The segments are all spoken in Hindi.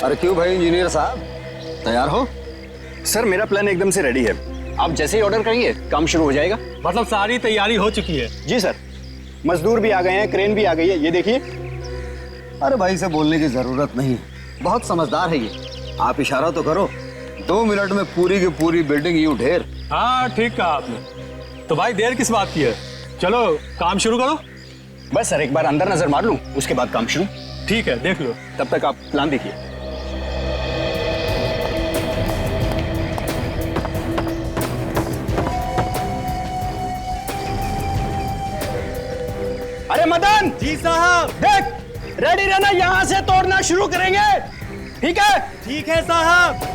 अरे क्यों भाई इंजीनियर साहब, तैयार हो? सर मेरा प्लान एकदम से रेडी है। आप जैसे ही ऑर्डर करेंगे काम शुरू हो जाएगा। मतलब सारी तैयारी हो चुकी है? जी सर, मजदूर भी आ गए हैं, क्रेन भी आ गई है, ये देखिए। अरे भाई से बोलने की जरूरत नहीं, बहुत समझदार है ये। आप इशारा तो करो, 2 मिनट में पूरी की पूरी बिल्डिंग यूं ढेर। हाँ ठीक कहा आपने। तो भाई देर किस बात की है, चलो काम शुरू करो। बस सर एक बार अंदर नजर मार लूं, उसके बाद काम शुरू। ठीक है देख लो। तब तक आप प्लान देखिए। अरे मदन जी साहब। देख, रेडी रहना, यहां से तोड़ना शुरू करेंगे, ठीक है? ठीक है साहब।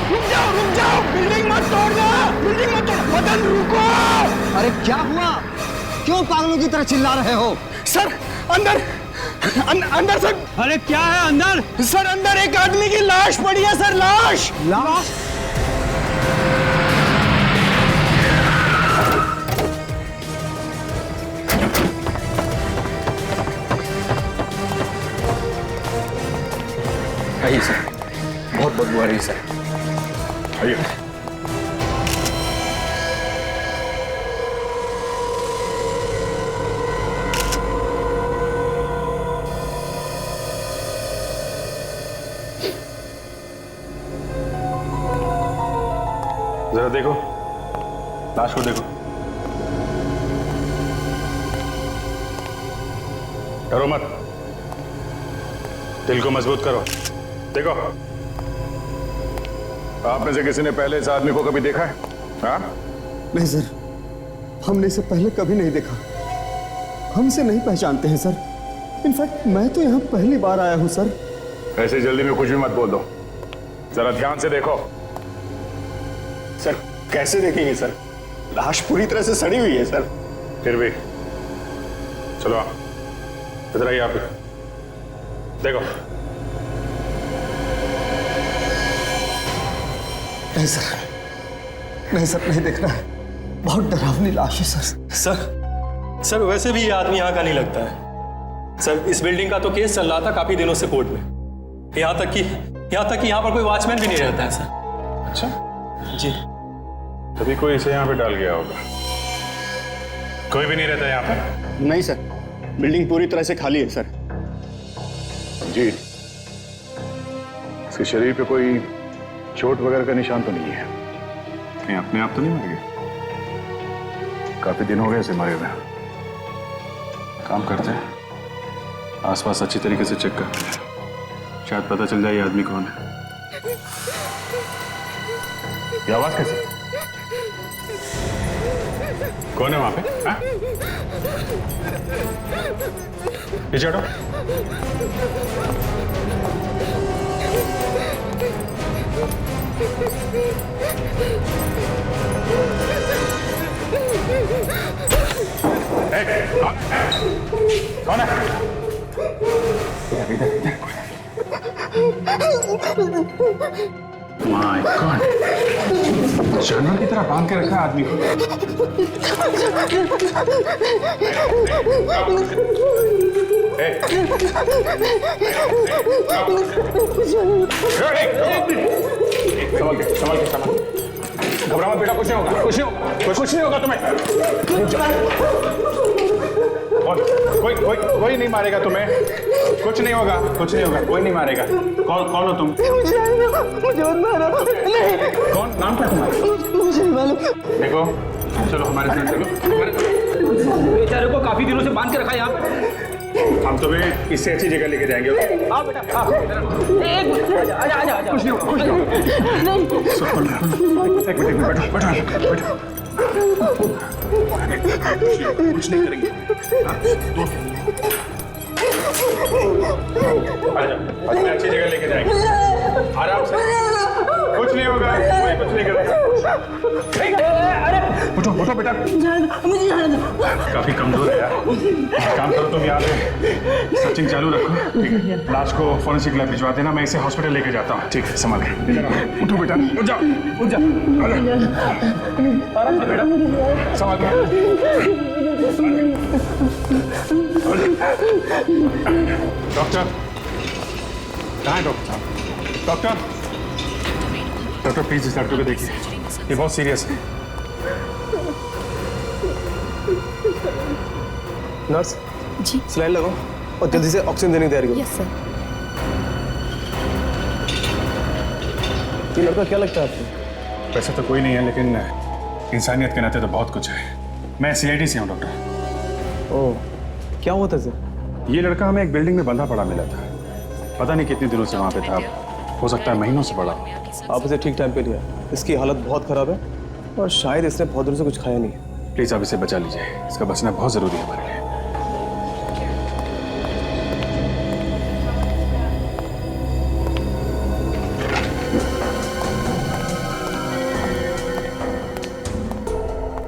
रुक जाओ, बिल्डिंग मत तोड़ना, बिल्डिंग मत तोड़ना। मदन रुको। अरे क्या हुआ, क्यों पागलों की तरह चिल्ला रहे हो? सर अंदर अंदर सर। अरे क्या है अंदर? सर अंदर एक आदमी की लाश पड़ी है सर, लाश। लाश? आइए सर, बहुत बदबू आ रही है सर। आइए। जरा देखो, लाश को देखो। डरो मत, दिल को मजबूत करो। देखो, आप में से किसी ने पहले इस आदमी को कभी देखा है? हाँ? नहीं सर, हमने इसे पहले कभी नहीं देखा, हमसे नहीं पहचानते हैं सर। इनफैक्ट मैं तो यहाँ पहली बार आया हूँ सर। ऐसे जल्दी में कुछ भी मत बोल दो, जरा ध्यान से देखो। सर कैसे देखेंगे सर, लाश पूरी तरह से सड़ी हुई है सर। फिर भी चलो आप इधर आइए, आप देखो। नहीं सर, नहीं सर, नहीं देखना है, बहुत डरावनी लाश है सर। सर वैसे भी ये आदमी यहाँ का नहीं लगता है सर। इस बिल्डिंग का तो केस चल रहा था काफी दिनों से कोर्ट में, यहाँ तक कि यहाँ पर कोई वॉचमैन भी नहीं रहता है सर। अच्छा जी। तभी कोई इसे यहाँ पे डाल गया होगा। कोई भी नहीं रहता यहाँ पे? नहीं सर, बिल्डिंग पूरी तरह से खाली है सर। जी, इसके शरीर पे कोई चोट वगैरह का निशान तो नहीं है? कहीं अपने आप तो नहीं मर गए? काफी दिन हो गए इसे मरे हुए। काम करते हैं, आसपास अच्छी तरीके से चेक करते हैं, शायद पता चल जाए ये आदमी कौन है। ये आवाज कैसे? कौन है वहां पे? पीछे हटो। कौन है? माय गॉड, जानवर की तरह बांध के रखा है आदमी को। संभल के। घबरा मत बेटा, कुछ नहीं होगा, कुछ नहीं होगा तुम्हें। कोई नहीं मारेगा तुम्हें, कुछ नहीं होगा, कोई नहीं मारेगा। कौन हो तुम? मुझे मत मारो। नहीं। कौन? नाम क्या तुम्हारा? मुझे नहीं मालूम। देखो, चलो हमारे साथ चलो। बेचारे को काफी दिनों से बांध के रखा है यहाँ पे। हम तुम्हें इससे अच्छी जगह लेके जाएंगे। आओ बेटा, आओ। एक मिनट, आजा। कुछ नहीं होगा। एक मिनट, बैठो। कुछ नहीं करेंगे। अच्छी जगह लेके जाएंगे, आराम से। कुछ नहीं होगा, उठो उठो बेटा, मुझे जाने दो। काफी कमजोर है यार। काम करो तुम यहाँ पे, सर्चिंग चालू रखो। ठीक है, लाश को फोरेंसिक लैब भिजवा देना, मैं इसे हॉस्पिटल लेके जाता हूँ। ठीक है, संभाल के। उठो बेटा, उठ जाओ, उठ जाओ। आराम से बेटा, संभाल के। डॉक्टर कहाँ है डॉक्टर साहब? डॉक्टर, डॉक्टर प्लीज इस लड़के को देखिए, ये बहुत सीरियस है। नर्स जी स्लाइन लगाओ और जल्दी से ऑक्सीजन देने की तैयारी करो। Yes sir. ये लड़का क्या लगता है आपको? वैसे तो कोई नहीं है, लेकिन इंसानियत के नाते तो बहुत कुछ है। मैं सीआईडी से हूँ डॉक्टर। ओह, क्या हुआ था सर? ये लड़का हमें एक बिल्डिंग में बंधा पड़ा मिला था। पता नहीं कितने दिनों से वहाँ पे था, हो सकता है महीनों से पड़ा हो। आप इसे ठीक टाइम पे लिया। इसकी हालत बहुत खराब है और शायद इसने बहुत दिनों से कुछ खाया नहीं है। प्लीज आप इसे बचा लीजिए, इसका बचना बहुत जरूरी है हमारे लिए।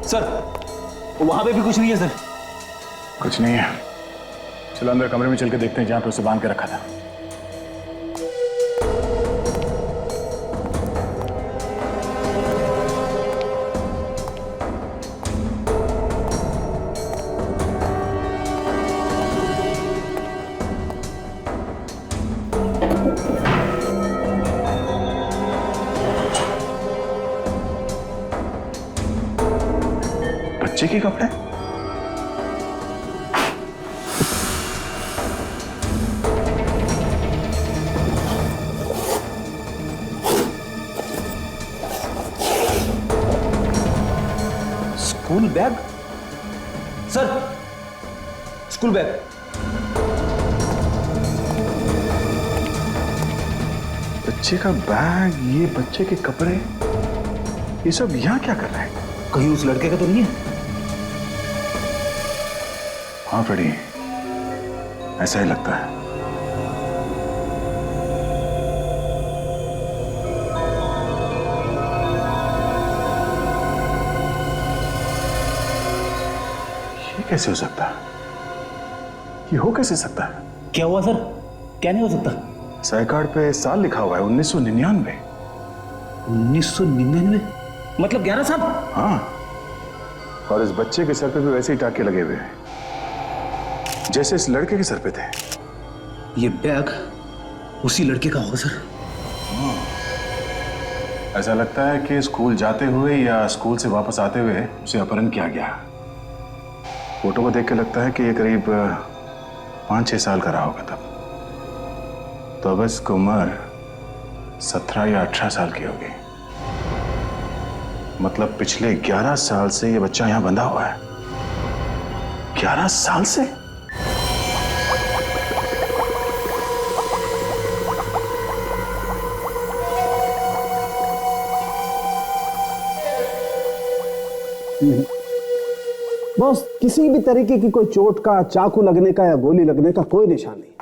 सर वहां पे भी कुछ नहीं है सर। कुछ नहीं है, चलो अंदर कमरे में चल के देखते हैं जहाँ पे उसे बांध के रखा था। बच्चे के कपड़े? School bag? Sir school bag. बच्चे का बैग, ये बच्चे के कपड़े, ये सब यहाँ क्या कर रहे हैं? कहीं उस लड़के का तो नहीं है? हाँ फ्रेडी, ऐसा ही लगता है। ये कैसे हो सकता है? ये हो कैसे सकता है? क्या हुआ सर? क्या नहीं हो सकता? साई कार्ड पे साल लिखा हुआ है 1999। 1999? मतलब 11 साल? हाँ, और इस बच्चे के सर पे भी वैसे ही टाके लगे हुए हैं जैसे इस लड़के के सर पे थे। ये बैग उसी लड़के का होगा सर। ऐसा लगता है कि स्कूल जाते हुए या स्कूल से वापस आते हुए उसे अपहरण किया गया। फोटो को देख के लगता है कि ये करीब 5-6 साल का रहा होगा तब। तो अब इसकी उम्र 17 या 18 साल की होगी। मतलब पिछले 11 साल से ये बच्चा यहां बंधा हुआ है। 11 साल से? बॉस, किसी भी तरीके की कोई चोट का, चाकू लगने का या गोली लगने का कोई निशान नहीं।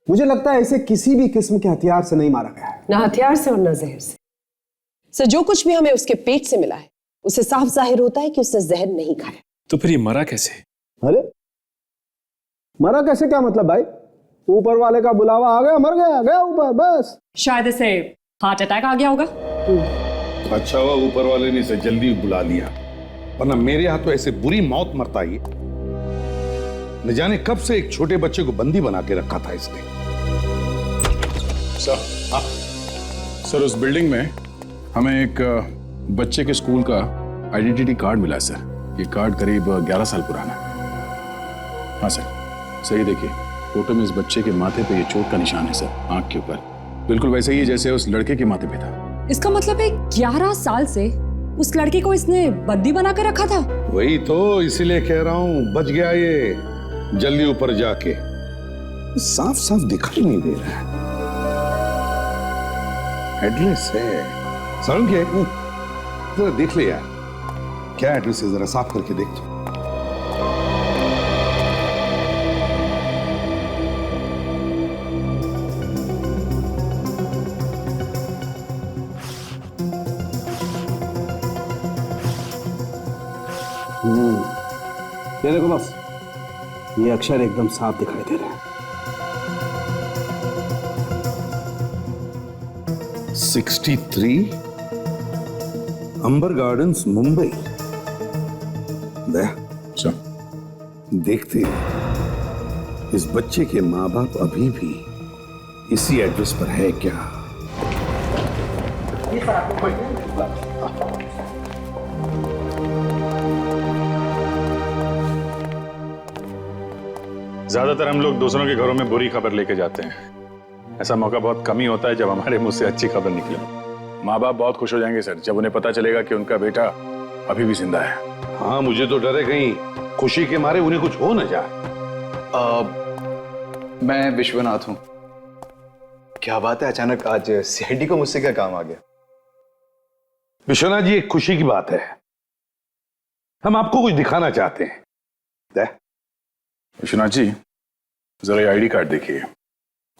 मुझे लगता है इसे किसी भी किस्म के हथियार से नहीं मारा गया है। ना हथियार से और ना जहर से। सर, जो कुछ भी हमें उसके पेट से मिला है उससे साफ जाहिर होता है कि उसने जहर नहीं खाया। तो फिर ये मरा कैसे? अरे मरा कैसे क्या मतलब भाई? ऊपर वाले का बुलावा आ गया, मर गया, गया ऊपर, बस। शायद इसे हार्ट अटैक आ गया होगा। अच्छा हुआ ऊपर वाले ने इसे जल्दी बुला लिया, वरना मेरे हाथ तो ऐसे बुरी मौत मरता ही। न जाने कब से एक छोटे बच्चे को बंदी बना के रखा था इसने। सर उस बिल्डिंग में हमें एक बच्चे के स्कूल का आइडेंटिटी कार्ड मिला है सर। ये कार्ड करीब 11 साल पुराना है। हाँ सर, सही देखिए, फोटो में इस बच्चे के माथे पे ये चोट का निशान है सर, आंख के ऊपर, बिल्कुल वैसे ही जैसे उस लड़के के माथे पे था। इसका मतलब है 11 साल से उस लड़के को इसने बंदी बना कर रखा था। वही तो, इसीलिए कह रहा हूं बच गया ये जल्दी ऊपर जाके। साफ साफ दिखाई नहीं दे रहा है। एड्रेस है सारुण के, जरा देख ले यार, क्या एड्रेस है, जरा साफ करके देख तो। ये देखो बस, ये अक्षर एकदम साफ दिखाई दे रहे हैं। 63 अंबर गार्डन्स, मुंबई। देखते हैं इस बच्चे के माँ बाप अभी भी इसी एड्रेस पर है क्या। ज्यादातर हम लोग दूसरों के घरों में बुरी खबर लेके जाते हैं। ऐसा मौका बहुत कम ही होता है जब हमारे मुंह से अच्छी खबर निकले। माँ बाप बहुत खुश हो जाएंगे सर जब उन्हें पता चलेगा कि उनका बेटा अभी भी जिंदा है। हाँ, मुझे तो डर है कहीं खुशी के मारे उन्हें कुछ हो न जाए। मैं विश्वनाथ हूं। क्या बात है, अचानक आज सीआईडी को मुझसे क्या काम आ गया? विश्वनाथ जी, एक खुशी की बात है, हम आपको कुछ दिखाना चाहते हैं। विश्वनाथ जी, जरा आईडी कार्ड देखिए,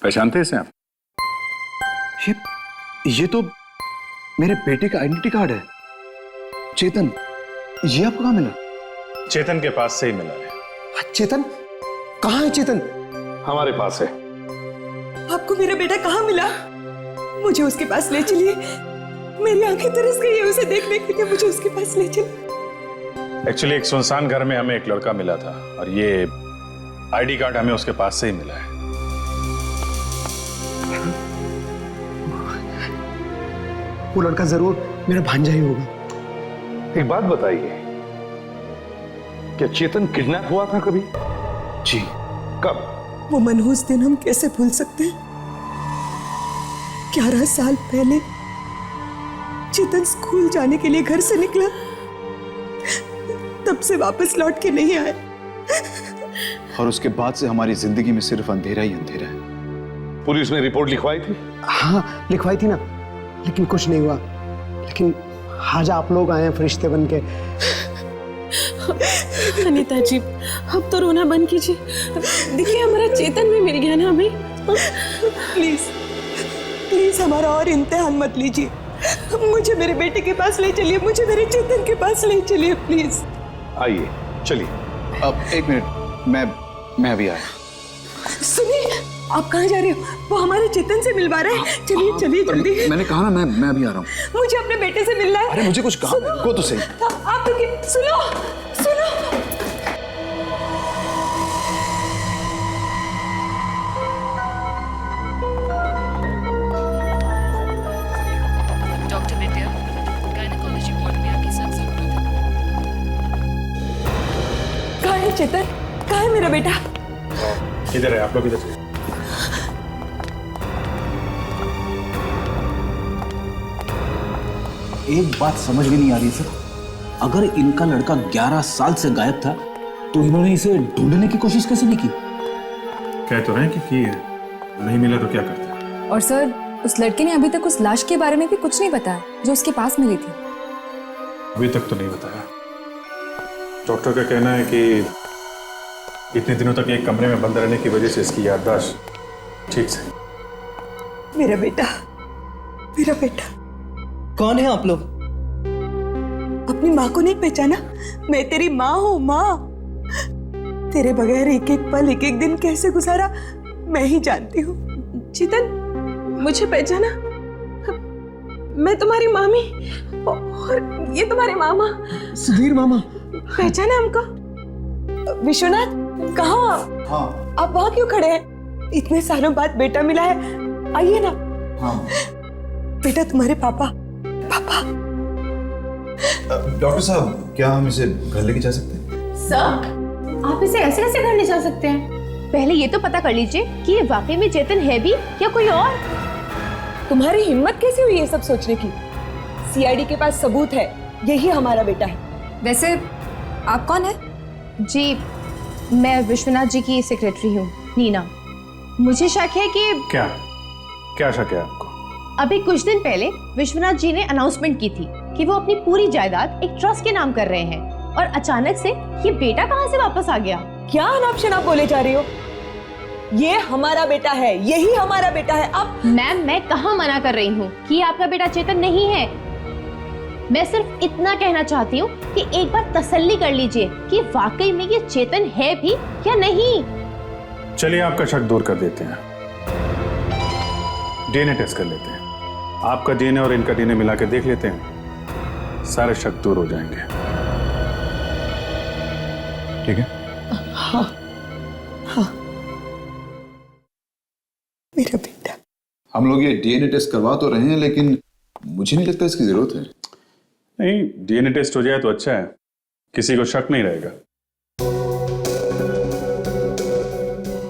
पहचानते हैं इसे आप? ये तो मेरे बेटे का आइडेंटिटी कार्ड है। चेतन, ये आपको कहाँ मिला? चेतन के पास से ही मिला है। चेतन कहाँ है? चेतन हमारे पास है। आपको मेरा बेटा कहाँ मिला? मुझे उसके पास ले चलिए, मेरी आंखें तरस गई है उसे देखने के लिए। मुझे उसके पास ले चलिए। एक्चुअली एक सुनसान घर में हमें एक लड़का मिला था और ये आईडी कार्ड हमें उसके पास से ही मिला है। वो लड़का जरूर मेरा भांजा ही होगा। एक बात बताइए, क्या चेतन किडनैप हुआ था कभी? जी। कब? वो मनहूस दिन हम कैसे भूल सकते हैं? 11 साल पहले चेतन स्कूल जाने के लिए घर से निकला, तब से वापस लौट के नहीं आया। और उसके बाद से हमारी जिंदगी में सिर्फ अंधेरा ही अंधेरा है। पुलिस ने रिपोर्ट लिखवाई थी? हाँ, लिखवाई थी ना, लेकिन कुछ नहीं हुआ। लेकिन आज आप लोग आए हैं फरिश्ते बन के। अनीता जी, अब तो रोना बंद कीजिए। देखिए, हमारा चेतन भी मिल गया ना हमें। प्लीज प्लीज हमारा और इम्तिहान मत लीजिए। मुझे मेरे बेटे के पास ले चलिए, मुझे मेरे चेतन के पास ले चलिए प्लीज। आइए, चलिए। अब एक मिनट, मैं अभी आया। सुनिए, आप कहाँ जा रहे हो? वो हमारे चेतन से मिलवा रहे हैं। चलिए चलिए जल्दी। मैंने कहा ना, मैं अभी आ रहा हूँ। मुझे अपने बेटे से मिलना है। अरे मुझे कुछ काम है, को तो सही। आप रुकिए, सुनो सुनो। डॉक्टर विद्या, गायनेकोलॉजी वार्ड में आपकी सख्त जरूरत है। कहाँ है चेतन? कहाँ है मेरा बेटा? इधर है, आप लोग इधर से। एक बात समझ में नहीं आ रही सर, अगर इनका लड़का 11 साल से गायब था तो इन्होंने इसे ढूंढने की कोशिश कैसे नहीं की? कह तो रहे हैं कि की है, नहीं मिला तो क्या करते हैं? और सर, उस लड़के ने अभी तक उस लाश के बारे में भी कुछ नहीं बताया जो उसके पास मिली थी। अभी तक तो नहीं बताया। डॉक्टर का कहना है कि इतने दिनों तक एक कमरे में बंद रहने की वजह से इसकी याददाश्त ठीक से। मेरा बेटा, मेरा बेटा। कौन है आप लोग? अपनी माँ को नहीं पहचाना? मैं तेरी माँ हूँ। माँ, तेरे बगैर एक एक पल, एक एक दिन कैसे गुजारा मैं ही जानती हूँ। चेतन, मुझे पहचाना? मैं तुम्हारी मामी और ये तुम्हारे मामा सुधीर मामा। पहचाना हमको? विश्वनाथ, कहाँ आप? हाँ। आप वहाँ क्यों खड़े हैं? इतने सालों बाद बेटा मिला है, आइए ना। हाँ। बेटा, तुम्हारे पापा। डॉक्टर साहब, क्या हम इसे घर लेके जा सकते हैं? सर, आप इसे ऐसे कैसे घर ले जा सकते हैं? पहले ये तो पता कर लीजिए कि ये वाकई में चेतन है भी या कोई और। तुम्हारी हिम्मत कैसे हुई ये सब सोचने की? सीआईडी के पास सबूत है, यही हमारा बेटा है। वैसे आप कौन है? जी, मैं विश्वनाथ जी की सेक्रेटरी हूँ, नीना। मुझे शक है कि क्या शक है आपको? अभी कुछ दिन पहले विश्वनाथ जी ने अनाउंसमेंट की थी कि वो अपनी पूरी जायदाद एक ट्रस्ट के नाम कर रहे हैं, और अचानक से ये बेटा कहाँ से वापस आ गया? क्या अनाप शनाप बोले जा रही हो? ये हमारा बेटा है, यही हमारा बेटा है। अब मैम, मैं कहाँ मना कर रही हूँ कि ये आपका बेटा चेतन नहीं है। मैं सिर्फ इतना कहना चाहती हूँ कि एक बार तसल्ली कर लीजिए कि वाकई में ये चेतन है भी या नहीं। चलिए आपका शक दूर कर देते हैं, डीएनए टेस्ट कर लेते हैं। आपका डीएनए और इनका डीएनए मिला के देख लेते हैं, सारे शक दूर हो जाएंगे। ठीक है? हाँ हाँ, मेरा बेटा। हम लोग ये डीएनए टेस्ट करवा तो रहे हैं, लेकिन मुझे नहीं लगता इसकी जरूरत है। नहीं, डीएनए टेस्ट हो जाए तो अच्छा है, किसी को शक नहीं रहेगा।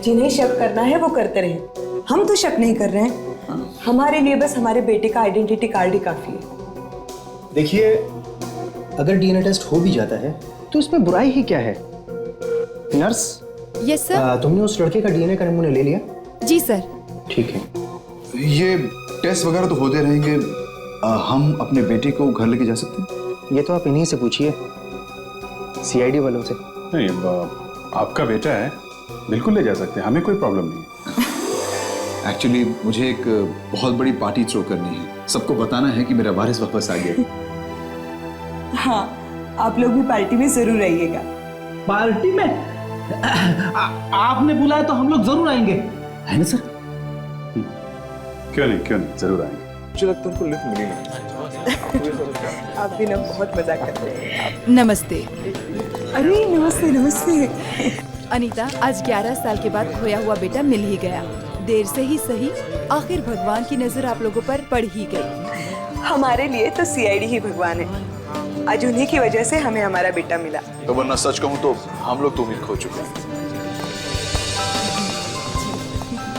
जिन्हें शक करना है वो करते रहे, हम तो शक नहीं कर रहे हैं। हमारे लिए बस हमारे बेटे का आइडेंटिटी कार्ड ही काफी है। देखिए, अगर डीएनए टेस्ट हो भी जाता है तो इसमें बुराई ही क्या है? नर्स। Yes sir. तुमने उस लड़के का डीएनए का नमूना ले लिया? जी सर। ठीक है। ये टेस्ट वगैरह तो होते रहेंगे, हम अपने बेटे को घर लेके जा सकते हैं? ये तो आप इन्हीं से पूछिए, सीआईडी वालों से। नहीं, आपका बेटा है, बिल्कुल ले जा सकते हैं, हमें कोई प्रॉब्लम नहीं है। एक्चुअली मुझे एक बहुत बड़ी पार्टी थ्रो करनी है, सबको बताना है कि मेरा वारिस वापस आ गया। हाँ, आप लोग भी पार्टी में जरूर आइएगा। पार्टी में? आपने बुलाया तो हम लोग जरूर आएंगे, है ना सर? क्यों नहीं, जरूर आएंगे। मुझे लगता है उनको लिफ्ट मिली नहीं। आप भी ना बहुत मजाक करते हैं। नमस्ते। अरे नमस्ते नमस्ते। अनीता, आज 11 साल के बाद खोया हुआ बेटा मिल ही गया। देर से ही सही, आखिर भगवान की नजर आप लोगों पर पड़ ही गई। हमारे लिए तो सीआईडी ही भगवान है। आज उन्हीं की वजह से हमें हमारा बेटा मिला। तो वरना सच कहूँ तो हम लोग तो उम्मीद खो चुके हैं।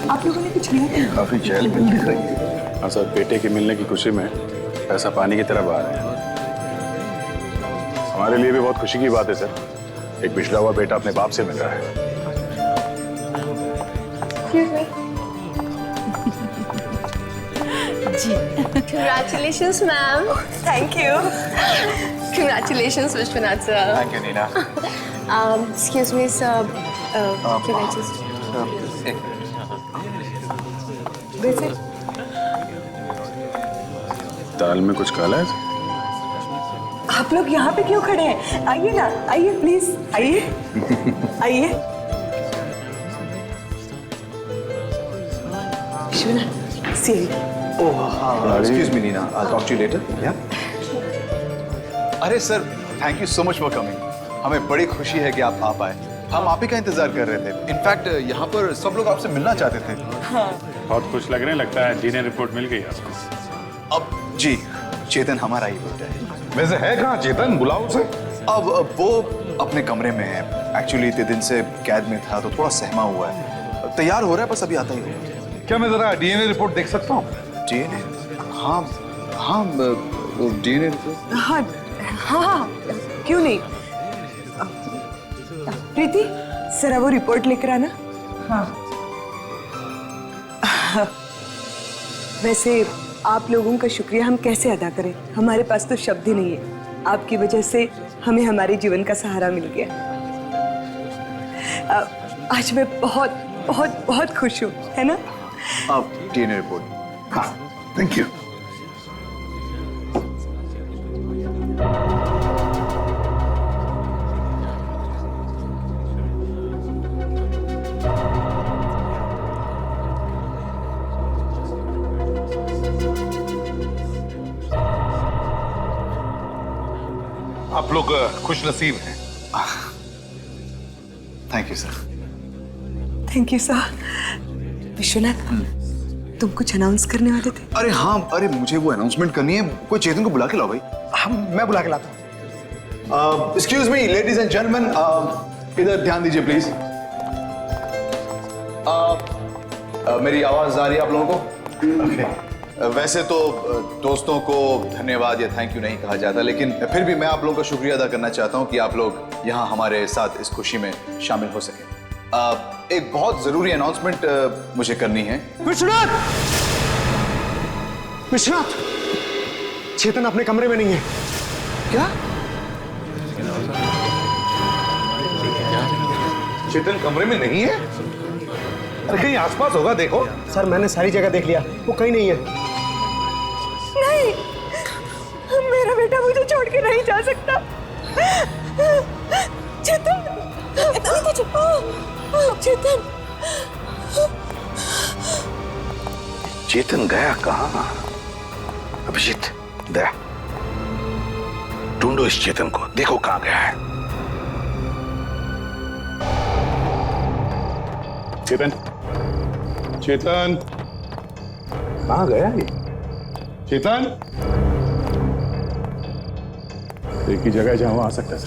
आप लोगों ने कुछ नहीं किया? काफी जेल में दिख रही है। हाँ सर, बेटे के मिलने की खुशी में पैसा पानी की तरह बहा रहे हैं। हमारे लिए भी बहुत खुशी की बात है सर, एक पिछड़ा हुआ बेटा अपने बाप से मिल रहा है। जी। Congratulations, ma'am. Thank you. Congratulations, Vishwanath sir. Thank you, Nina. Excuse me, sir. Can I just? वैसे दाल में कुछ काला है? आप लोग यहाँ पे क्यों खड़े हैं? आइए ना, आइए प्लीज, आइए आइए। विश्वनाथ, सी। Excuse me, Nina. I'll talk to you later. Yeah. अरे sir, thank you so much for coming. हमें बड़ी खुशी है कि आप आ पाए। हम आप ही का इंतजार कर रहे थे। इनफैक्ट यहाँ पर सब लोग आपसे मिलना चाहते थे। हाँ। बहुत खुश लग रहे हैं, लगता है डीएनए रिपोर्ट मिल गई आपको। अब जी, चेतन हमारा ही बेटा है। वैसे है कहाँ चेतन? बुलाओ उसे। अब वो अपने कमरे में है। एक्चुअली इतने दिन से कैद में था तो थोड़ा सहमा हुआ है। तैयार हो रहा है, बस अभी आता ही होगा। क्या मैं जरा डीएनए रिपोर्ट देख सकता हूँ? डीएनए? हाँ हाँ, वो डीएनए रिपोर्ट। हाँ हाँ, क्यों नहीं। प्रीति, जरा वो रिपोर्ट लेकर आना। हाँ। वैसे आप लोगों का शुक्रिया हम कैसे अदा करें? हमारे पास तो शब्द ही नहीं है। आपकी वजह से हमें हमारे जीवन का सहारा मिल गया। आज मैं बहुत बहुत बहुत खुश हूँ, है ना? अब डीएनए रिपोर्ट। हाँ, थैंक यू। आप लोग खुश नसीब हैं। Thank you sir. Thank you sir. Vishwanath, तुम कुछ अनाउंस करने वाले थे? अरे हाँ, अरे मुझे वो अनाउंसमेंट करनी है। कोई चेतन को बुला के लाओ भाई। मैं बुला के लाता हूँ। Excuse me ladies and gentleman, इधर ध्यान दीजिए प्लीज। मेरी आवाज आ रही है आप लोगों को? okay. वैसे तो दोस्तों को धन्यवाद या थैंक यू नहीं कहा जाता, लेकिन फिर भी मैं आप लोगों का शुक्रिया अदा करना चाहता हूं कि आप लोग यहाँ हमारे साथ इस खुशी में शामिल हो सके। एक बहुत जरूरी अनाउंसमेंट मुझे करनी है। विश्वनाथ! विश्वनाथ! चेतन अपने कमरे में नहीं है। क्या? चेतन कमरे में नहीं है? अरे कहीं आसपास होगा, देखो। सर, मैंने सारी जगह देख लिया, वो कहीं नहीं है। नहीं, मेरा बेटा मुझे छोड़ के नहीं जा सकता। चेतन, चेतन, चेतन गया कहाँ? अभिजीत, दया, ढूंढो इस चेतन को, देखो कहाँ गया है। चेतन, चेतन, कहाँ गया ये? चेतन, एक ही जगह जहां आ सकता है।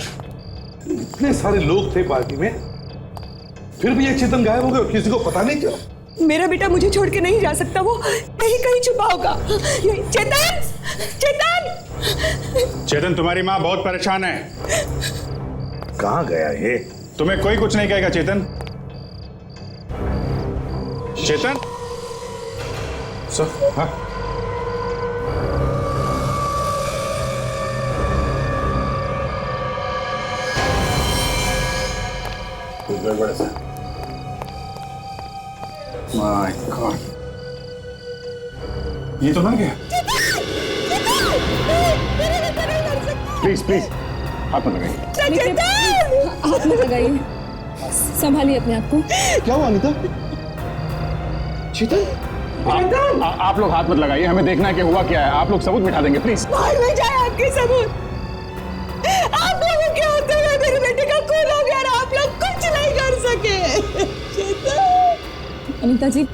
इतने सारे लोग थे पार्टी में, फिर भी ये चेतन गायब हो गया, किसी को पता नहीं चला। मेरा बेटा मुझे छोड़ के नहीं जा सकता, वो कहीं कहीं छुपा होगा। चेतन, चेतन, चेतन, तुम्हारी माँ बहुत परेशान है। कहाँ गया ये? तुम्हें कोई कुछ नहीं कहेगा। चेतन, चेतन, सर, हाँ, गड़बड़ है। माय गॉड, ये तो ना गया। प्लीज प्लीज हाथ मत लगाइए। हाथ मत लगाइए, संभालिए अपने आप को। क्या हुआ अनीता? चेतन, आप लोग हाथ मत लगाइए, हमें देखना है कि हुआ क्या है। आप लोग सबूत मिटा देंगे प्लीज। बाहर में जाए आपके सबूत। आप लोगों के होते हुए मेरे बेटे का खून हो गया और आप लोग कुछ नहीं कर सके। चेतन, अनीता जी,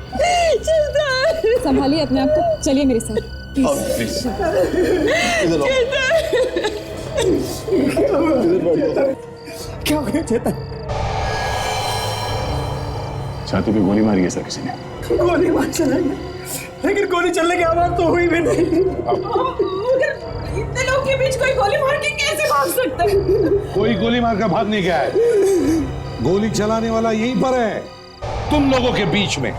संभालिए अपने आप को, चलिए मेरे साथ प्लीज। क्या हो गया चेतन? छाती पे गोली मारी है सर किसी ने। गोली मार चलेगी, लेकिन गोली चलने की आवाज तो हुई भी नहीं। मगर इतने लोगों के बीच कोई गोली मार के कैसे भाग सकता है? कोई गोली मार कर भाग नहीं गया है, गोली चलाने वाला यहीं पर है, तुम लोगों के बीच में।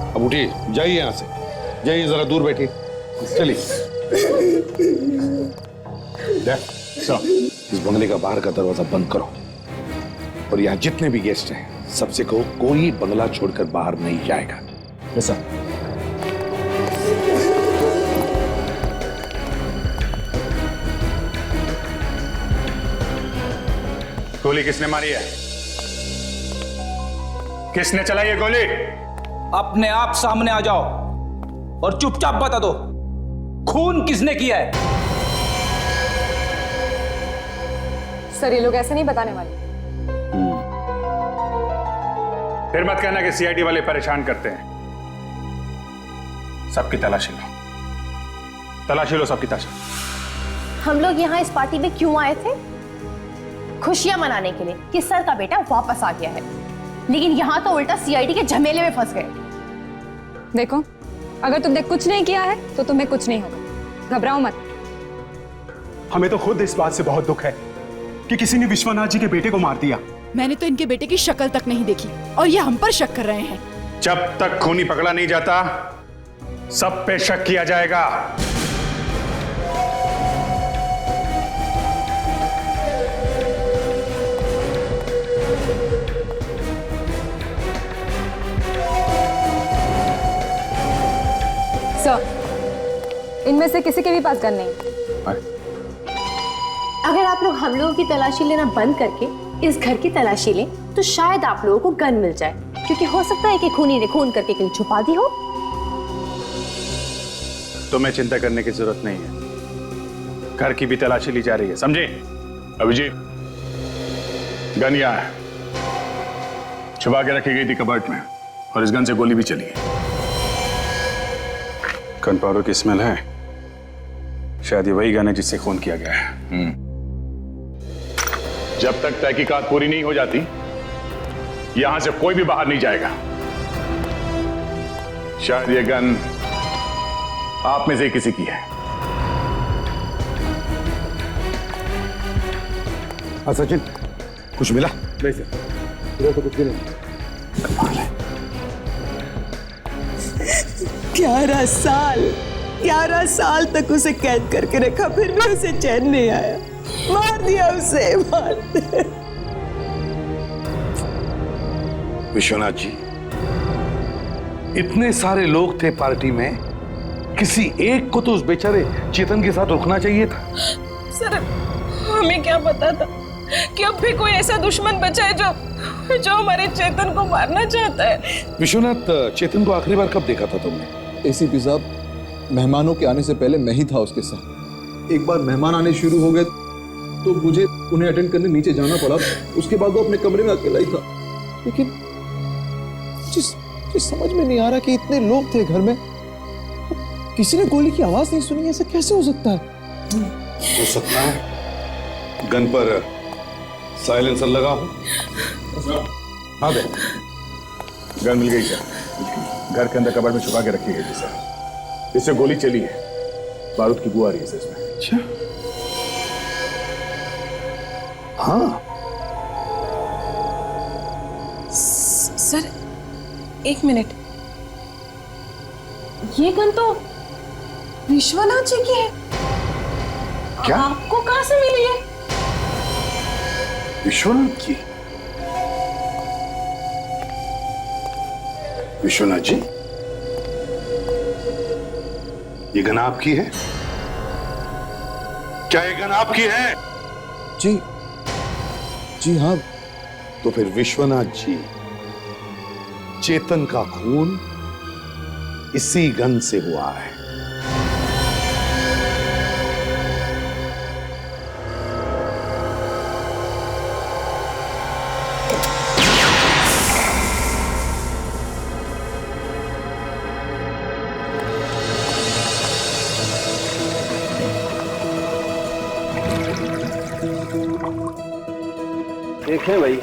अब उठिए, जाइए यहां से, जाइए, जरा दूर बैठिए, चलिए। इस बंगले का बाहर का दरवाजा बंद करो, और यहाँ जितने भी गेस्ट हैं सबसे कहो कोई बंगला छोड़कर बाहर नहीं जाएगा। Yes sir. गोली किसने मारी है? किसने चलाई है गोली? अपने आप सामने आ जाओ और चुपचाप बता दो, खून किसने किया है? सर, ये लोग ऐसे नहीं बताने वाले। फिर मत कहना कि सीआईडी वाले परेशान करते हैं। सबकी तलाशी लो, तलाशी लो सबकी तलाशी। हम लोग यहाँ इस पार्टी में क्यों आए थे? खुशियां मनाने के लिए कि सर का बेटा वापस आ गया है, लेकिन यहाँ तो उल्टा सीआईडी के झमेले में फंस गए। देखो, अगर तुमने कुछ नहीं किया है तो तुम्हें कुछ नहीं होगा, घबराओ मत। हमें तो खुद इस बात से बहुत दुख है कि किसी ने विश्वनाथ जी के बेटे को मार दिया। मैंने तो इनके बेटे की शक्ल तक नहीं देखी और ये हम पर शक कर रहे हैं। जब तक खूनी पकड़ा नहीं जाता, सब पे शक किया जाएगा। सर, इनमें से किसी के भी पास गन नहीं। अगर आप लोग हम लोगों की तलाशी लेना बंद करके इस घर की तलाशी लें तो शायद आप लोगों को गन मिल जाए, क्योंकि हो सकता है कि खूनी ने खून करके कहीं छुपा दी हो। तुम्हें चिंता करने की जरूरत नहीं है, घर की भी तलाशी ली जा रही है, समझे? अभिजीत, गन यहाँ है, छुपा के रखी गई थी कबर्ट में, और इस गन से गोली भी चली है। गन पाउडर की स्मेल है, शायद ये वही गन है जिससे खून किया गया है। जब तक तहकीकात पूरी नहीं हो जाती, यहां से कोई भी बाहर नहीं जाएगा। शायद ये गन आप में से किसी की है। हाँ सचिन, कुछ मिला? नहीं सर, इधर तो कुछ भी नहीं। 11 साल तक उसे कैद करके रखा, फिर भी उसे चैन नहीं आया। मार दिया उसे, मार दिया। विश्वनाथ जी, इतने सारे लोग थे पार्टी में, किसी एक को तो उस बेचारे चेतन के साथ रुकना चाहिए था। सर हमें क्या पता था कि अब भी कोई ऐसा दुश्मन बचा है जो हमारे चेतन को मारना चाहता है। विश्वनाथ, चेतन को आखिरी बार कब देखा था तुमने? एसीपी साहब, मेहमानों के आने से पहले मैं ही था उसके साथ। एक बार मेहमान आने शुरू हो गए तो मुझे उन्हें अटेंड करने नीचे जाना पड़ा। उसके बाद वो अपने कमरे में अकेला ही था। लेकिन मुझे समझ में नहीं आ रहा कि इतने लोग थे घर में, किसी ने गोली की आवाज नहीं सुनी। ऐसा कैसे हो सकता है? हो सकता है गन पर साइलेंसर लगा हो। हाँ दे, गन मिल गई क्या? घर के अंदर कबर्ड में छुपा के रखी गई थी सर। इससे गोली चली है, बारूद की बू आ रही है इसमें। अच्छा, हाँ सर एक मिनट, ये गन तो विश्वनाथ जी की है। क्या? आपको कहां से मिली है? विश्वनाथ जी? विश्वनाथ जी, ये गन आपकी है? क्या ये गन आपकी है? जी हाँ। तो फिर विश्वनाथ जी, चेतन का खून इसी गन से हुआ है। देखें भाई,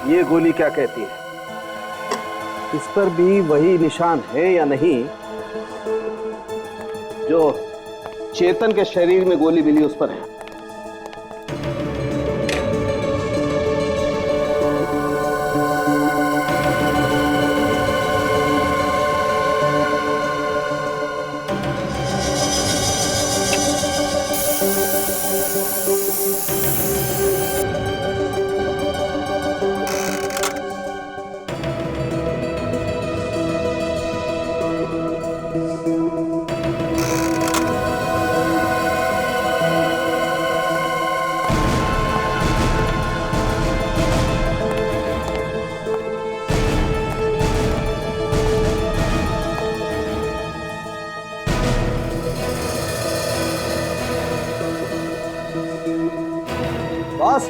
ये गोली क्या कहती है? इस पर भी वही निशान है या नहीं जो चेतन के शरीर में गोली मिली उस पर है? बॉस,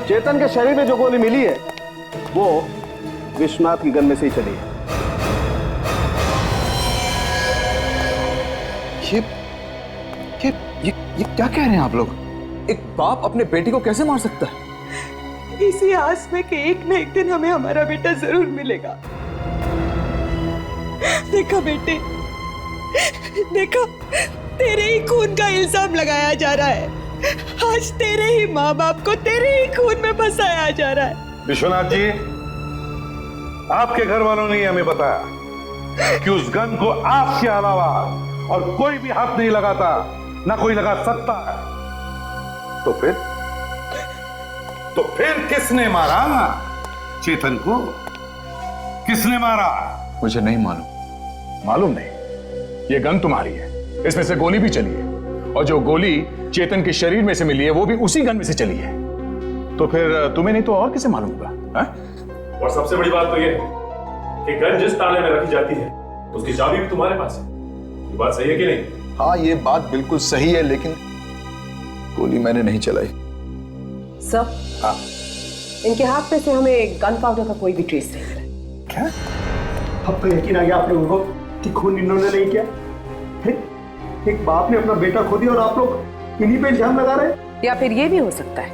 चेतन के शरीर में जो गोली मिली है वो विश्वनाथ की गन में से ही चली है। ये क्या कह रहे हैं आप लोग? एक बाप अपने बेटी को कैसे मार सकता है? इसी आस में कि एक न एक दिन हमें हमारा बेटा जरूर मिलेगा। देखा बेटे, देखा, तेरे ही खून का इल्जाम लगाया जा रहा है। आज तेरे ही माँ बाप को तेरे ही खून में फंसाया जा रहा है। विश्वनाथ जी, आपके घर वालों ने हमें बताया कि उस गन को आपके अलावा और कोई भी हाथ नहीं लगाता, ना कोई लगा सकता है। तो फिर किसने मारा चेतन को? किसने मारा? मुझे नहीं मालूम। मालूम नहीं? ये गन तुम्हारी है, इसमें से गोली भी चली है, और जो गोली चेतन के शरीर में से मिली है वो भी उसी गन में से चली है। तो फिर तुम्हें नहीं तो और किसे मालूम होगा? और सबसे बड़ी बात तो ये कि गन जिस ताले में रखी जाती है उसकी चाबी भी तुम्हारे पास है। ये बात सही है कि नहीं? हाँ, ये बात बिल्कुल सही है, लेकिन गोली मैंने नहीं चलाई। सर, हाँ, इनके हाथ में से हमें गन पाउडर का कोई भी ट्रेस नहीं मिला। क्या? अब तो यकीन आ गया आप लोगों को कि खून इन्होंने नहीं किया। एक बाप ने अपना बेटा खो दिया और आप लोग इन्हीं पे इल्जाम लगा रहे हैं। या फिर ये भी हो सकता है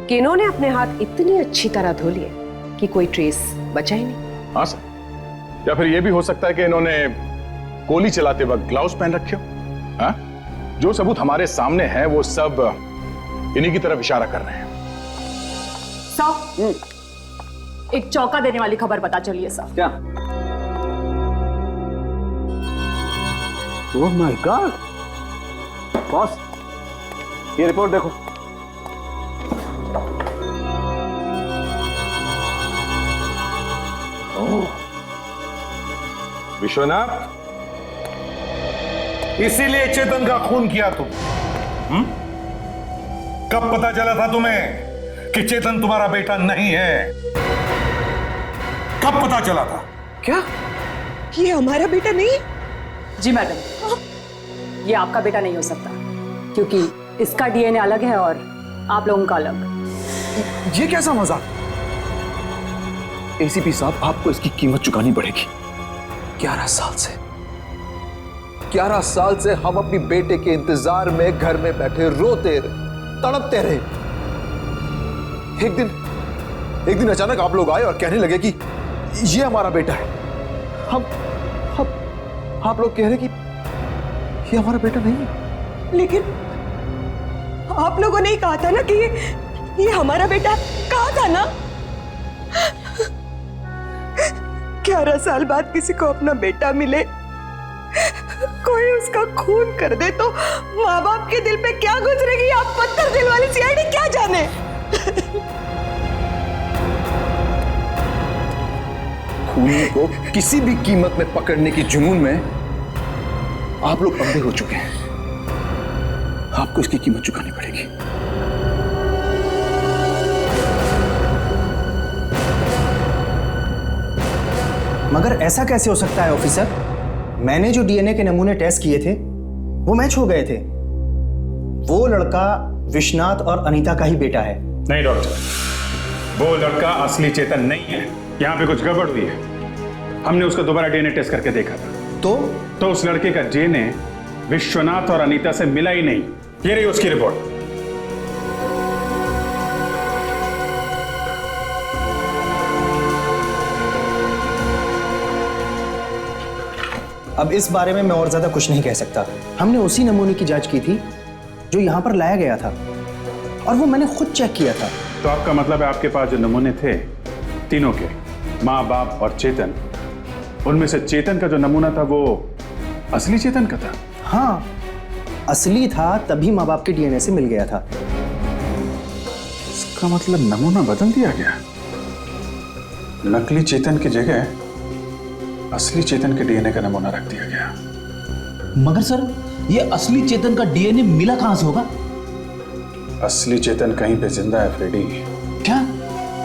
कि इन्होंने अपने हाथ इतनी अच्छी तरह धो लिए कि कोई ट्रेस बचा ही नहीं। हाँ सर, या फिर ये भी हो सकता है कि इन्होंने गोली चलाते वक्त ग्लव्स पहन रखे हो। हाँ? जो सबूत हमारे सामने है वो सब इन्हीं की तरफ इशारा कर रहे हैं। साहब, एक चौंका देने वाली खबर पता चली है साहब। क्या? Oh my God! बॉस, ये रिपोर्ट देखो। विश्वनाथ, इसीलिए चेतन का खून किया तुम? कब पता चला था तुम्हें कि चेतन तुम्हारा बेटा नहीं है? कब पता चला था? क्या ये हमारा बेटा नहीं? जी मैडम, ये आपका बेटा नहीं हो सकता क्योंकि इसका डीएनए अलग है और आप लोगों का अलग। ये कैसा मजाक? एसीपी साहब, आपको इसकी कीमत चुकानी पड़ेगी। 11 साल से 11 साल से हम अपनी बेटे के इंतजार में घर में बैठे रोते रहे, तड़पते रहे। एक दिन अचानक आप लोग आए और कहने लगे कि ये हमारा बेटा है। हम आप लोग कह रहे कि ये हमारा बेटा नहीं है। लेकिन आप लोगों ने ही कहा था ना कि ये हमारा बेटा, कहा था ना? 11 साल बाद किसी को अपना बेटा मिले, कोई उसका खून कर दे तो माँ बाप के दिल पे क्या गुजरेगी? आप पत्थर दिल वाली सीआईडी क्या जाने। खूनी को किसी भी कीमत में पकड़ने की जुनून में आप लोग अंधे हो चुके हैं। आपको इसकी कीमत चुकानी पड़ेगी। मगर ऐसा कैसे हो सकता है ऑफिसर? मैंने जो डीएनए के नमूने टेस्ट किए थे वो मैच हो गए थे। वो लड़का विश्वनाथ और अनीता का ही बेटा है। नहीं डॉक्टर, वो लड़का असली चेतन नहीं है। यहाँ पे कुछ गड़बड़ हुई है। हमने उसका दोबारा डीएनए टेस्ट करके देखा था तो उस लड़के का डीएनए विश्वनाथ और अनीता से मिला ही नहीं। ये रही उसकी रिपोर्ट। अब इस बारे में मैं और ज्यादा कुछ नहीं कह सकता। हमने उसी नमूने की जांच की थी जो यहाँ पर लाया गया था और वो मैंने खुद चेक किया था। तो आपका मतलब है आपके पास जो नमूने थे तीनों के, माँ बाप और चेतन, उनमें से चेतन का जो नमूना था वो असली चेतन का था? हाँ, असली था, तभी माँ बाप के डीएनए से मिल गया था। इसका मतलब नमूना बदल दिया गया। नकली चेतन की जगह असली चेतन के डीएनए का नमूना रख दिया गया। मगर सर, ये असली चेतन का डीएनए मिला कहां से होगा? असली चेतन कहीं पे जिंदा है फ्रेडी। क्या?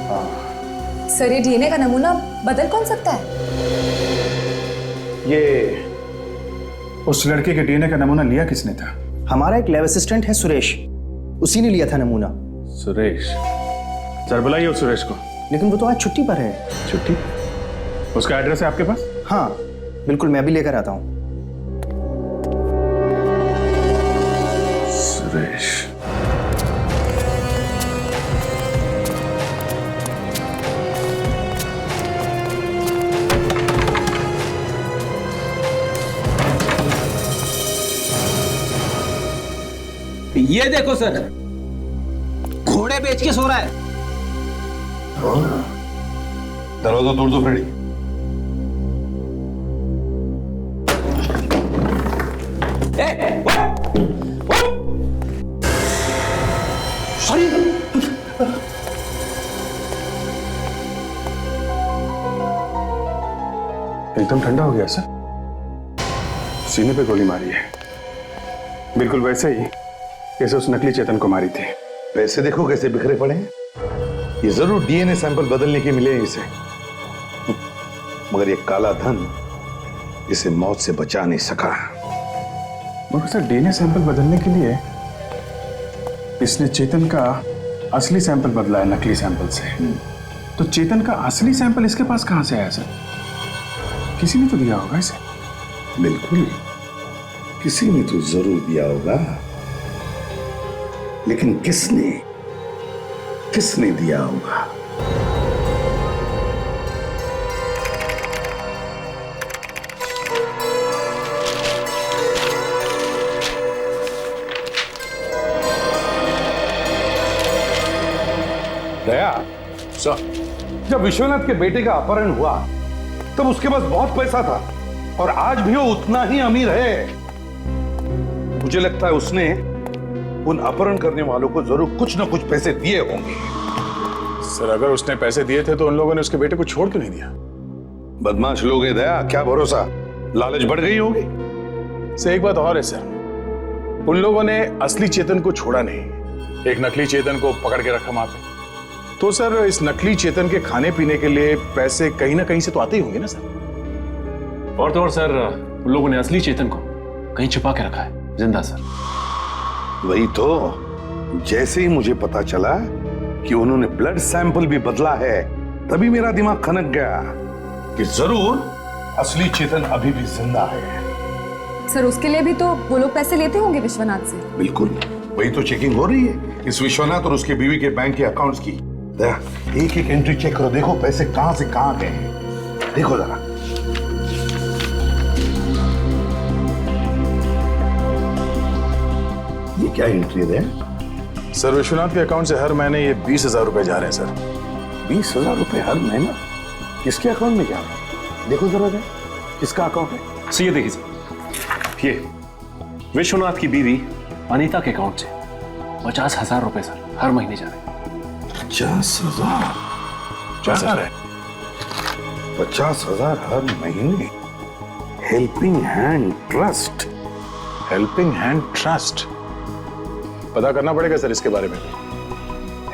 हाँ। सर, ये डीएनए का नमूना बदल कौन सकता है? ये उस लड़के के डीएनए का नमूना लिया किसने था? हमारा एक लैब असिस्टेंट है सुरेश, उसी ने लिया था नमूना। सुरेश? सर बुलाइए उस सुरेश को। लेकिन वो तो आज छुट्टी पर है। छुट्टी? उसका एड्रेस है आपके पास? हाँ बिल्कुल, मैं भी लेकर आता हूँ। सुरेश। ये देखो सर, घोड़े बेच के सो रहा है। दरवाजा तोड़ दो फ्रेडी। एकदम ठंडा हो गया सर। सीने पे गोली मारी है, बिल्कुल वैसे ही जैसे उस नकली चेतन को मारी थी। पैसे देखो कैसे बिखरे पड़े हैं। ये जरूर डीएनए सैंपल बदलने के मिले हैं इसे, मगर ये काला धन इसे मौत से बचा नहीं सका। मगर सर, डीएनए सैंपल बदलने के लिए इसने चेतन का असली सैंपल बदला है नकली सैंपल से। तो चेतन का असली सैंपल इसके पास कहां से आया सर? किसी ने तो दिया होगा इसे। बिल्कुल, किसी ने तो जरूर दिया होगा, लेकिन किसने दिया होगा? दया सर, जब विश्वनाथ के बेटे का अपहरण हुआ तब उसके पास बहुत पैसा था और आज भी वो उतना ही अमीर है। मुझे लगता है उसने उन अपहरण करने वालों को जरूर कुछ ना कुछ पैसे दिए होंगे। सर, अगर उसने पैसे दिए थे तो उन लोगों ने उसके बेटे को छोड़ क्यों नहीं दिया? बदमाश लोग हैं दया, क्या भरोसा। लालच बढ़ गई होगी। सर एक बात और है सर, उन लोगों ने असली चेतन को छोड़ा नहीं, एक नकली चेतन को पकड़ के रखा वहां पे। तो सर इस नकली चेतन के खाने पीने के लिए पैसे कहीं ना कहीं से तो आते ही होंगे ना सर। और तो और सर, उन लोगों ने असली चेतन को कहीं छुपा के रखा है, जिंदा सर। वही तो, जैसे ही मुझे पता चला कि उन्होंने ब्लड सैंपल भी बदला है, तभी मेरा दिमाग खनक गया कि जरूर असली चेतन अभी भी जिंदा है। सर उसके लिए भी तो वो लोग पैसे लेते होंगे विश्वनाथ से। बिल्कुल, वही तो चेकिंग हो रही है इस विश्वनाथ और उसकी बीवी के बैंक के अकाउंट्स की। एक एक एंट्री चेक करो, देखो पैसे कहां से कहां गए हैं, देखो जरा। ये क्या एंट्री है सर? विश्वनाथ के अकाउंट से हर महीने ये 20,000 रुपए जा रहे हैं सर। 20,000 रुपए हर महीना? किसके अकाउंट में जा रहे हैं? देखो जरा, किसका अकाउंट है? सर ये देखिए सर, ये विश्वनाथ की बीवी अनीता के अकाउंट से 50,000 रुपए सर हर महीने जा रहे हैं। 50,000? क्या है? 50,000 हर महीने? Helping hand trust. Helping hand trust? पता करना पड़ेगा सर इसके बारे में।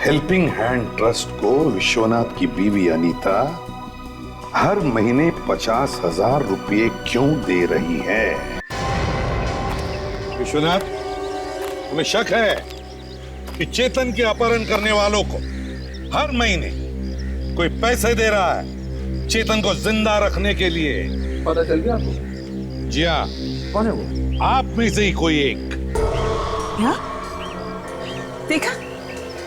हेल्पिंग हैंड ट्रस्ट को विश्वनाथ की बीवी अनीता हर महीने 50,000 रुपये क्यों दे रही है? विश्वनाथ, तुम्हें शक है कि चेतन के अपहरण करने वालों को हर महीने कोई पैसे दे रहा है चेतन को जिंदा रखने के लिए? पता चल गया आपको? जी हाँ। कौन है वो? आप में से ही कोई एक। क्या? देखा,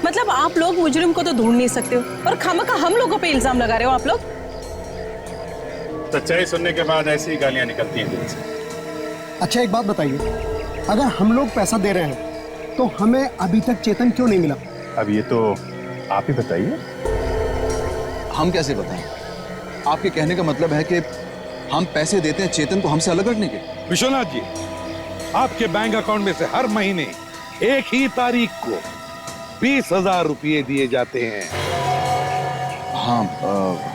मतलब आप लोग मुजरिम को तो ढूंढ नहीं सकते हो और खामखा हम लोगों पे इल्जाम लगा रहे हो आप लोग। सच्चाई सुनने के बाद ऐसी गालियां निकलती हैं दिल से। अच्छा एक बात बताइए, अगर हम लोग पैसा दे रहे हैं तो हमें अभी तक चेतन क्यों नहीं मिला? अब ये तो आप ही बताइए। हम कैसे बताएं? आपके कहने का मतलब है कि हम पैसे देते हैं चेतन को हमसे अलग रखने के? विश्वनाथ जी, आपके बैंक अकाउंट में से हर महीने एक ही तारीख को 20,000 रुपये दिए जाते हैं। हाँ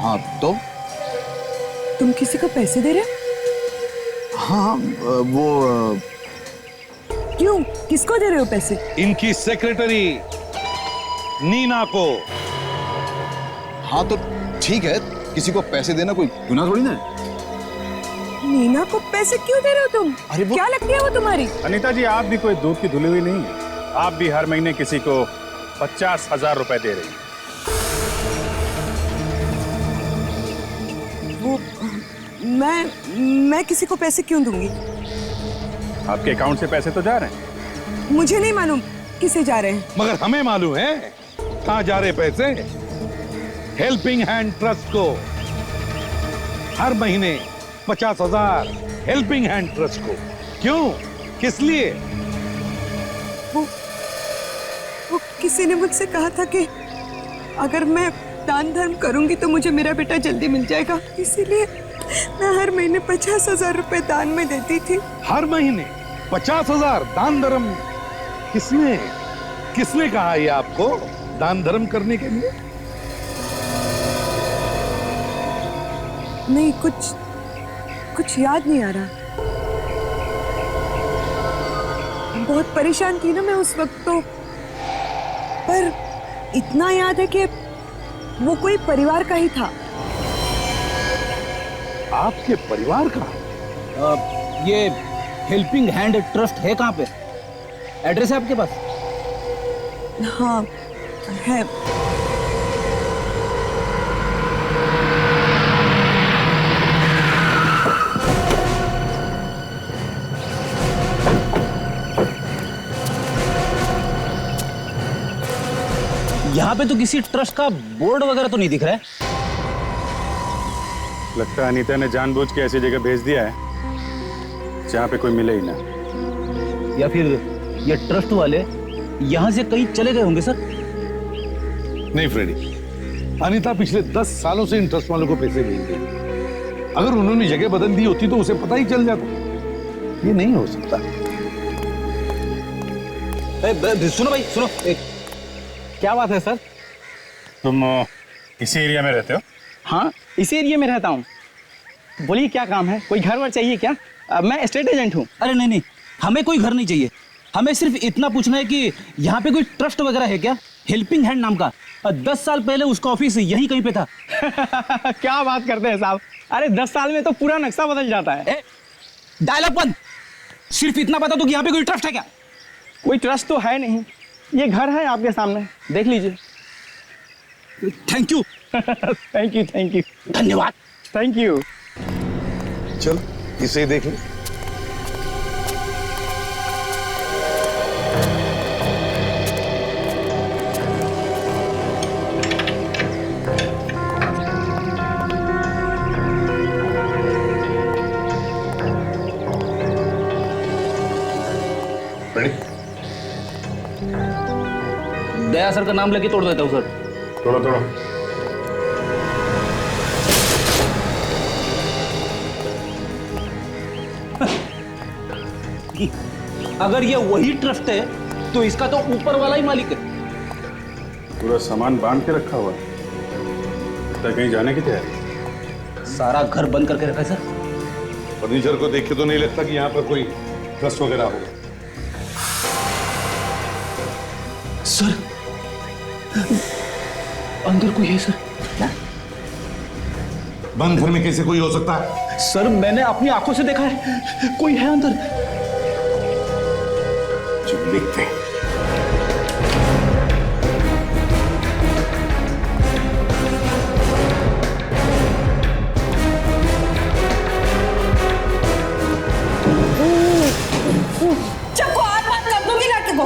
हाँ, तो तुम किसी को पैसे दे रहे हो? हाँ, वो क्यों, किसको दे रहे हो पैसे? इनकी सेक्रेटरी नीना को। हाँ तो ठीक है, किसी को पैसे देना कोई गुनाह थोड़ी ना है। नीना को पैसे क्यों दे रहे हो तुम? अरे क्या लगती है वो तुम्हारी? अनीता जी, आप भी कोई दूध की धुली हुई नहीं है। आप भी हर महीने किसी को 50,000 रुपए दे रही हैं। वो मैं किसी को पैसे क्यों दूंगी? आपके अकाउंट से पैसे तो जा रहे हैं। मुझे नहीं मालूम किसे जा रहे हैं। मगर हमें मालूम है कहां जा रहे पैसे। हेल्पिंग हैंड ट्रस्ट को हर महीने 50,000 हेल्पिंग हैंड ट्रस्ट को। क्यों, किस लिए? वो किसी ने मुझसे कहा था कि अगर मैं दान धर्म करूंगी तो मुझे मेरा बेटा जल्दी मिल जाएगा, इसीलिए मैं हर महीने 50,000 रुपए दान में देती थी। हर महीने 50,000 दान धर्म? किसने कहा ये आपको दान धर्म करने के लिए? नहीं, कुछ याद नहीं आ रहा। बहुत परेशान थी ना मैं उस वक्त तो, पर इतना याद है कि वो कोई परिवार का ही था। आपके परिवार का? ये हेल्पिंग हैंड ट्रस्ट है कहाँ पे? एड्रेस है आपके पास? हाँ है। यहाँ पे तो किसी ट्रस्ट का बोर्ड वगैरह तो नहीं दिख रहा है। लगता है अनीता ने जानबूझ के ऐसी जगह भेज दिया है जहाँ पे कोई मिले ही ना। या फिर ये ट्रस्ट वाले यहाँ से कहीं चले गए होंगे सर। नहीं फ्रेडी, अनीता पिछले 10 सालों से इन ट्रस्ट वालों को पैसे भेज रही है। अगर उन्होंने जगह बदल दी होती तो उसे पता ही चल जाता। ये नहीं हो सकता। सुनो भाई, सुनो। क्या बात है सर? तुम इसी एरिया में रहते हो? हाँ, इसी एरिया में रहता हूँ। बोलिए क्या काम है? कोई घर वर चाहिए क्या? मैं एस्टेट एजेंट हूँ। अरे नहीं नहीं, हमें कोई घर नहीं चाहिए। हमें सिर्फ इतना पूछना है कि यहाँ पे कोई ट्रस्ट वगैरह है क्या? हेल्पिंग हैंड नाम का। 10 साल पहले उसका ऑफिस यहीं कहीं पे था। क्या बात करते हैं साहब? अरे 10 साल में तो पूरा नक्शा बदल जाता है। डायलॉग बंद। सिर्फ इतना बता दो कि यहाँ पे कोई ट्रस्ट है क्या? कोई ट्रस्ट तो है नहीं। ये घर है आपके सामने, देख लीजिए। Thank you. Thank you, thank you, धन्यवाद। Thank you. चल इसे ही देख ले। दया सर का नाम लेके तोड़ देता हूँ सर। तोड़ो तोड़ो। अगर ये वही ट्रस्ट है तो इसका तो ऊपर वाला ही मालिक है। पूरा सामान बांध के रखा हुआ है, तो कहीं जाने की तैयारी? सारा घर बंद करके रखा है सर। फर्नीचर को देख के तो नहीं लगता कि यहाँ पर कोई ट्रस्ट वगैरह होगा। सर अंदर कोई है सर? बंद घर में कैसे कोई हो सकता है? सर मैंने अपनी आंखों से देखा है, कोई है अंदर। चुप देखते हैं। चक्कू हाथ मत कर दूंगी लड़के को,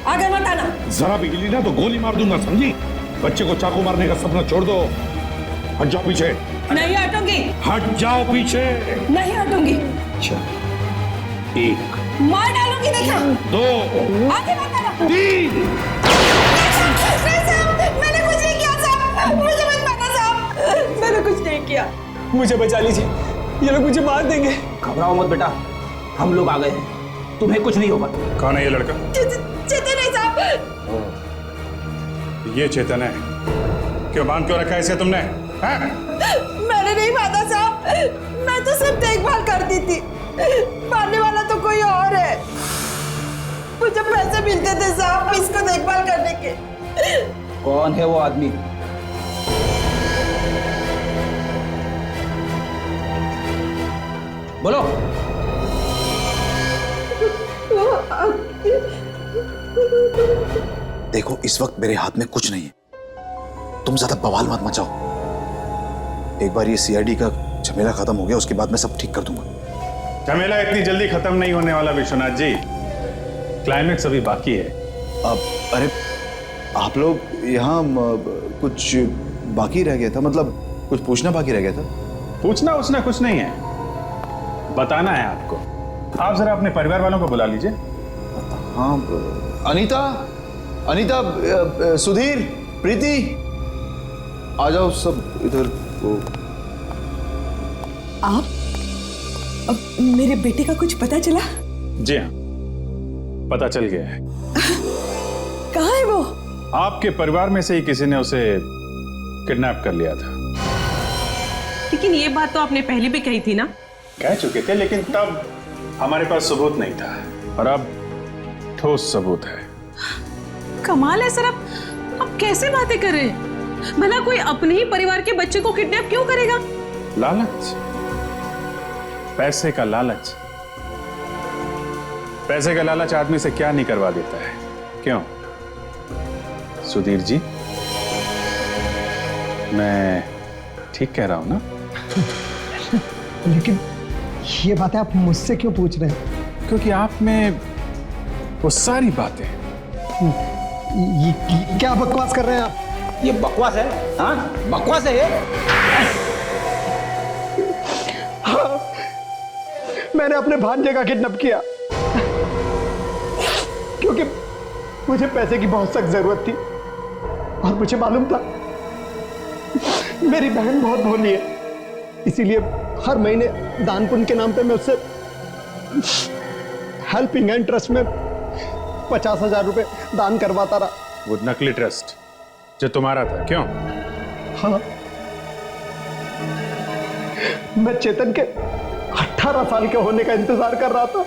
आगे मत आना। जरा भी गिली ना तो गोली मार दूंगा, समझी? बच्चे को चाकू मारने का सपना छोड़ दो। हट जाओ पीछे। नहीं हटूंगी। हट जाओ पीछे। नहीं हटूंगी। अच्छा, 1 मार डालूंगी, देखा? 2 आगे मत आना। 3 नहीं साहब, मैंने कुछ नहीं किया साहब, मुझे मत मारना साहब, मैंने कुछ नहीं किया। मुझे बचा लीजिए, ये लोग मुझे मार देंगे। घबराओ मत बेटा, हम लोग आ गए हैं, तुम्हें कुछ नहीं होगा। कौन है ये लड़का? चेतन है साहब। ये चेतन है? क्यों बांध क्यों रखा है इसे तुमने? मैंने नहीं बांधा साहब, मैं तो सिर्फ देखभाल करती थी, मारने वाला तो कोई और है। मुझे पैसे मिलते थे साहब इसको देखभाल करने के। कौन है वो आदमी? बोलो। देखो इस वक्त मेरे हाथ में कुछ नहीं है, तुम ज्यादा बवाल मत मचाओ। एक बार ये सीआईडी का झमेला खत्म हो गया, उसके बाद मैं सब ठीक कर दूंगा। झमेला इतनी जल्दी खत्म नहीं होने वाला विश्वनाथ जी, क्लाइमेक्स अभी बाकी है। अरे आप लोग यहाँ कुछ बाकी रह गया था, मतलब कुछ पूछना बाकी रह गया था? पूछना उसने कुछ नहीं है, बताना है आपको। आप जरा अपने परिवार वालों को बुला लीजिए। हाँ, अनीता, अनीता, सुधीर, प्रीति, आ जाओ सब इधर। आप अब मेरे बेटे का कुछ पता चला? जी हाँ, पता चल गया है। कहाँ है वो? आपके परिवार में से ही किसी ने उसे किडनैप कर लिया था। लेकिन ये बात तो आपने पहले भी कही थी ना? कह चुके थे, लेकिन तब हमारे पास सबूत नहीं था, और अब ठोस सबूत है। कमाल है सर, आप कैसे बातें कर रहे हैं? भला कोई अपने ही परिवार के बच्चे को किडनैप क्यों करेगा? लालच, पैसे का लालच। पैसे का लालच आदमी से क्या नहीं करवा देता है, क्यों सुधीर जी? मैं ठीक कह रहा हूं ना? लेकिन ये बातें आप मुझसे क्यों पूछ रहे हैं? क्योंकि आप में वो सारी बातें। ये क्या बकवास कर रहे हैं आप? ये बकवास है? हाँ बकवास है ये? हाँ, मैंने अपने भांजे का किडनैप किया क्योंकि मुझे पैसे की बहुत सख्त जरूरत थी, और मुझे मालूम था मेरी बहन बहुत भोली है, इसीलिए हर महीने दान पुण्य के नाम पे मैं उससे हेल्पिंग हैंड ट्रस्ट में 50,000 रुपए दान करवाता रहा। वो नकली ट्रस्ट जो तुम्हारा था, क्यों? हाँ, मैं चेतन के 18 साल के होने का इंतजार कर रहा था,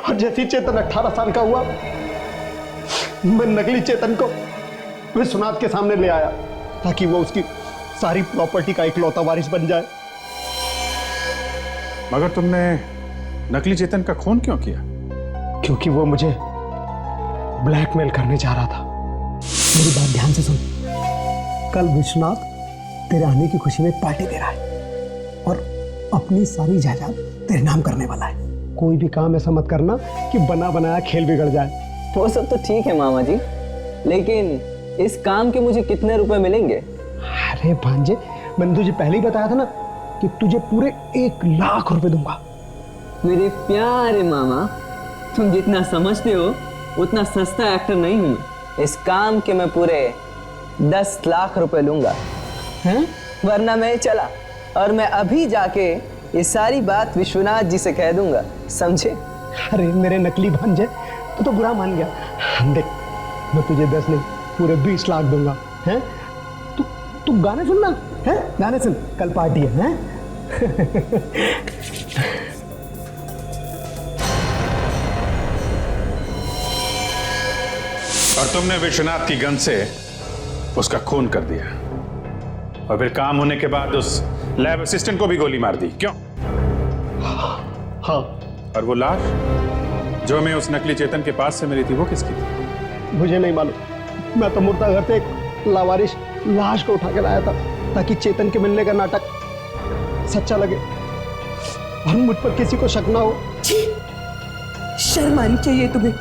और जैसे ही चेतन 18 साल का हुआ, मैं नकली चेतन को विश्वनाथ के सामने ले आया ताकि वो उसकी सारी प्रॉपर्टी का इकलौता वारिस बन जाए। मगर तुमने नकली चेतन का खून क्यों किया? क्योंकि वो मुझे ब्लैकमेल करने जा रहा था। मेरी बात ध्यान से सुन। कल विश्वनाथ तेरे आने की खुशी में पार्टी दे रहा है और अपनी सारी जायदाद तेरे नाम करने वाला है। कोई भी काम ऐसा मत करना कि बना बनाया खेल बिगड़ जाए। वो सब तो ठीक है मामा जी, लेकिन इस काम के मुझे कितने रुपए मिलेंगे? अरे भांजे, मैंने तुझे पहले ही बताया था ना कि तुझे पूरे 1 लाख रुपए दूंगा। मेरे प्यारे मामा, तुम जितना समझते हो उतना सस्ता एक्टर नहीं हूं। इस काम के मैं पूरे 10 लाख रुपए लूंगा, हैं? वरना मैं चला और मैं अभी जाके ये सारी बात विश्वनाथ जी से कह दूंगा, समझे? अरे मेरे नकली भांजे, तू तो बुरा मान गया। देख, मैं तुझे 10 नहीं पूरे 20 लाख दूंगा, हैं? तू गाने सुनना, हैं? गाने सुन, कल पार्टी है, हैं? और तुमने विश्वनाथ की गन से उसका खून कर दिया, और फिर काम होने के बाद उस लैब असिस्टेंट को भी गोली मार दी, क्यों? हाँ। और वो लाश जो मैं उस नकली चेतन के पास से मिली थी, वो किसकी थी? मुझे नहीं मालूम। मैं तो मुर्दा घर से एक लावारिश लाश को उठा के लाया था ताकि चेतन के मिलने का नाटक सच्चा लगे और मुझ पर किसी को शक ना हो। शर्म आनी चाहिए तुम्हें।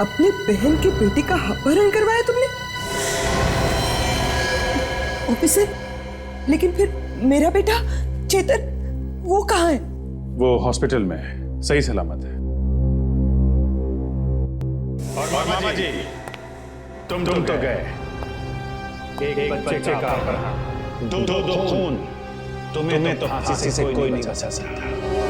अपनी बहन के बेटे का अपहरण करवाया तुमने? ऑफिसर, लेकिन फिर मेरा बेटा चेतन, वो कहाँ है? वो हॉस्पिटल में है, सही सलामत है। और मामा जी, तुम तो गए। एक बच्चे का दो खून, तुम्हें तो फांसी से कोई नहीं बचा सकता।